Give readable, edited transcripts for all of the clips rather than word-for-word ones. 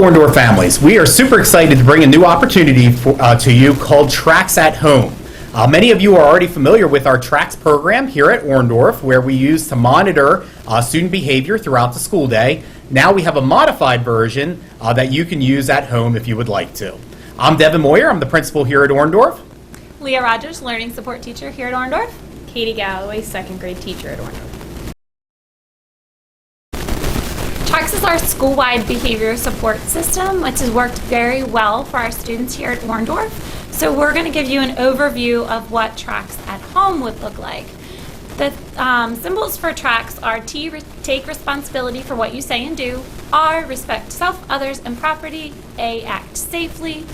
Orndorff families, we are super excited to bring a new opportunity to you called Tracks at Home. Many of you are already familiar with our Tracks program here at Orndorff, where we use to monitor student behavior throughout the school day. Now we have a modified version that you can use at home if you would like to. I'm Devin Moyer, I'm the principal here at Orndorff. Leah Rogers, learning support teacher here at Orndorff. Katie Galloway, second grade teacher at Orndorff. Tracks is our school-wide behavior support system, which has worked very well for our students here at Orndorff. So we're going to give you an overview of what Tracks at Home would look like. The symbols for Tracks are T, take responsibility for what you say and do. R, respect self, others, and property. A, act safely.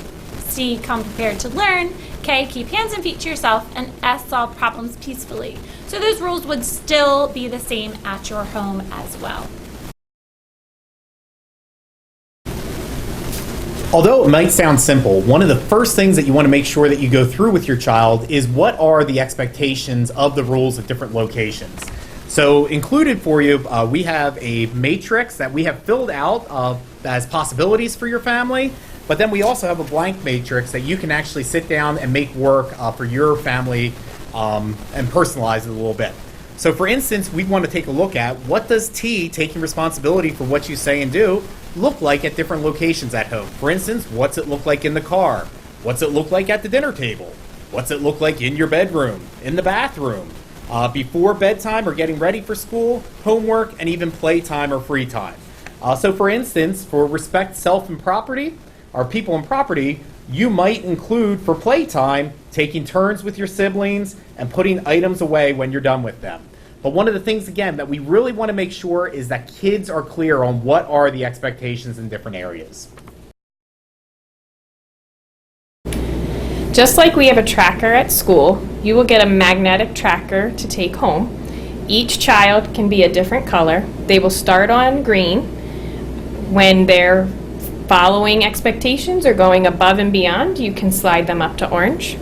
C, come prepared to learn. K, keep hands and feet to yourself. And S, solve problems peacefully. So those rules would still be the same at your home as well. Although it might sound simple, one of the first things that you want to make sure that you go through with your child is what are the expectations of the rules at different locations. So included for you, we have a matrix that we have filled out as possibilities for your family, but then we also have a blank matrix that you can actually sit down and make work for your family and personalize it a little bit. So for instance, we want to take a look at what does T, taking responsibility for what you say and do, look like at different locations at home. For instance, what's it look like in the car? What's it look like at the dinner table? What's it look like in your bedroom, in the bathroom, before bedtime or getting ready for school, homework, and even playtime or free time? So for instance, for respect, self, and property, or people and property, you might include for playtime taking turns with your siblings and putting items away when you're done with them. But one of the things, again, that we really want to make sure is that kids are clear on what are the expectations in different areas. Just like we have a tracker at school, you will get a magnetic tracker to take home. Each child can be a different color. They will start on green. When they're following expectations or going above and beyond, you can slide them up to orange.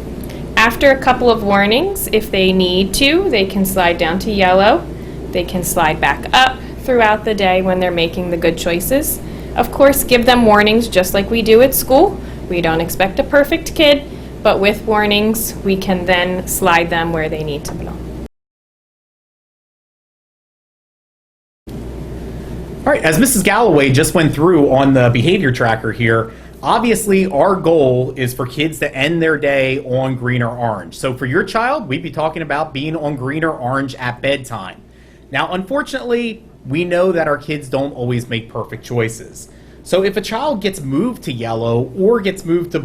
After a couple of warnings, if they need to, they can slide down to yellow. They can slide back up throughout the day when they're making the good choices. Of course, give them warnings just like we do at school. We don't expect a perfect kid, but with warnings, we can then slide them where they need to belong. All right, as Mrs. Galloway just went through on the behavior tracker here, obviously our goal is for kids to end their day on green or orange. So for your child, we'd be talking about being on green or orange at bedtime. Now, unfortunately, we know that our kids don't always make perfect choices. So if a child gets moved to yellow or gets moved to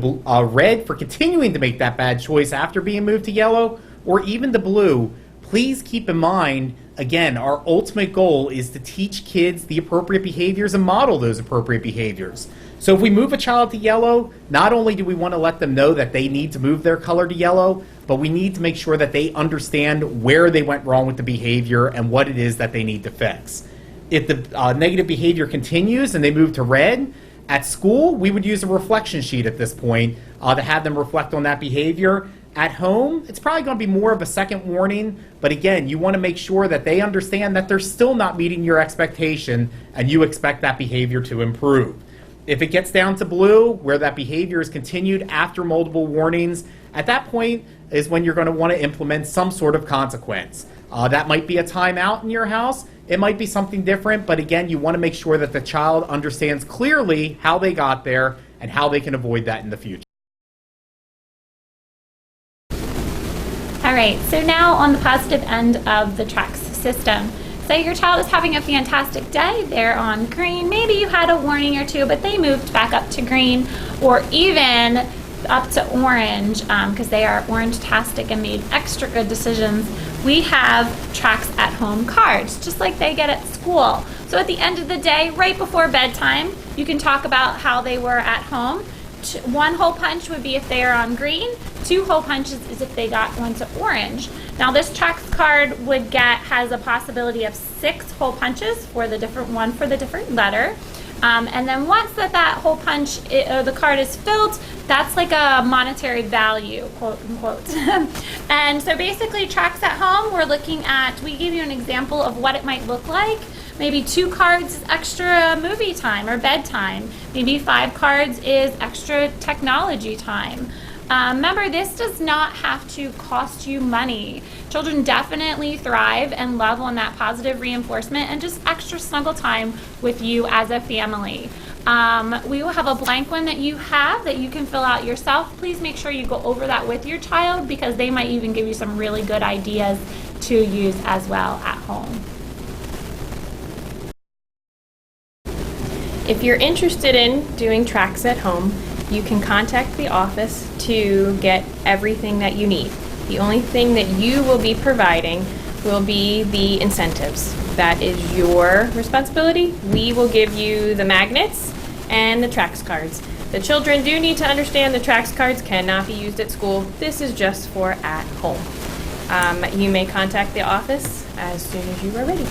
red for continuing to make that bad choice after being moved to yellow or even to blue, please keep in mind, again, our ultimate goal is to teach kids the appropriate behaviors and model those appropriate behaviors. So if we move a child to yellow, not only do we want to let them know that they need to move their color to yellow, but we need to make sure that they understand where they went wrong with the behavior and what it is that they need to fix. If the negative behavior continues and they move to red, at school, we would use a reflection sheet at this point to have them reflect on that behavior. At home, it's probably going to be more of a second warning, but again, you want to make sure that they understand that they're still not meeting your expectation and you expect that behavior to improve. If it gets down to blue, where that behavior is continued after multiple warnings, at that point is when you're going to want to implement some sort of consequence. That might be a timeout in your house. It might be something different, but again, you want to make sure that the child understands clearly how they got there and how they can avoid that in the future. All right, so now on the positive end of the Tracks system. Say your child is having a fantastic day, they're on green, maybe you had a warning or two, but they moved back up to green or even up to orange because they are orange-tastic and made extra good decisions. We have Tracks at Home cards, just like they get at school. So at the end of the day, right before bedtime, you can talk about how they were at home. One hole punch would be if they are on green. 2 hole punches is if they got one to orange. Now this Tracks card has a possibility of 6 hole punches for the different letter. And then once that whole punch, the card is filled, that's like a monetary value, quote unquote. And so basically Tracks at Home, we give you an example of what it might look like. Maybe 2 cards is extra movie time or bedtime. Maybe 5 cards is extra technology time. Remember, this does not have to cost you money. Children definitely thrive and love on that positive reinforcement and just extra snuggle time with you as a family. We will have a blank one that you can fill out yourself. Please make sure you go over that with your child because they might even give you some really good ideas to use as well at home. If you're interested in doing Tracks at Home, you can contact the office to get everything that you need. The only thing that you will be providing will be the incentives. That is your responsibility. We will give you the magnets and the Tracks cards. The children do need to understand the Tracks cards cannot be used at school. This is just for at home. You may contact the office as soon as you are ready.